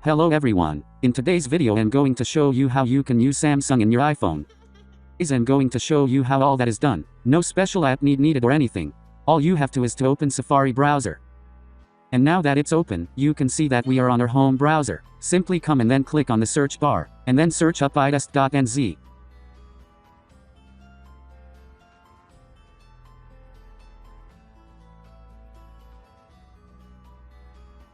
Hello everyone, in today's video I'm going to show you how you can use Samsung in your iPhone. I'm going to show you how all that is done. No special app needed or anything. All you have to is to open Safari browser. And now that it's open, you can see that we are on our home browser. Simply come and then click on the search bar, and then search up iTest.nz.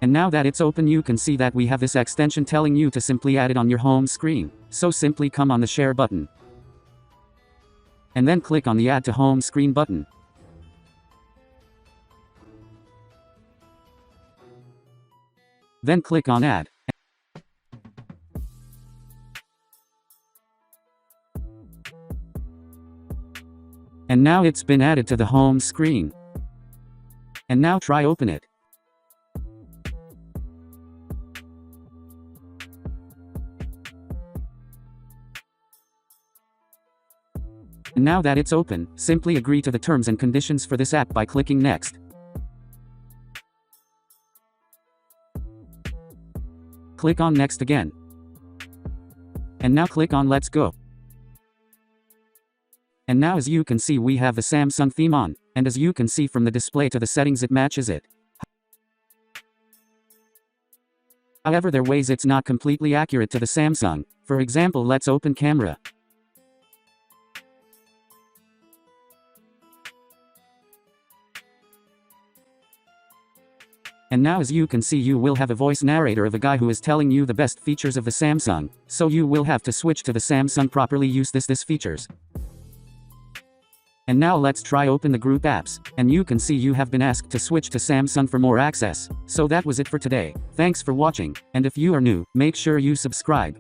And now that it's open, you can see that we have this extension telling you to simply add it on your home screen. So simply come on the share button. And then click on the add to home screen button. Then click on add. And now it's been added to the home screen. And now try open it. And now that it's open, simply agree to the terms and conditions for this app by clicking next. Click on next again. And now click on let's go. And now as you can see we have the Samsung theme on, and as you can see from the display to the settings it matches it. However, there are ways it's not completely accurate to the Samsung. For example, let's open camera. And now as you can see you will have a voice narrator of a guy who is telling you the best features of the Samsung, so you will have to switch to the Samsung properly use this features. And now let's try open the group apps, and you can see you have been asked to switch to Samsung for more access. So that was it for today. Thanks for watching, and if you are new, make sure you subscribe.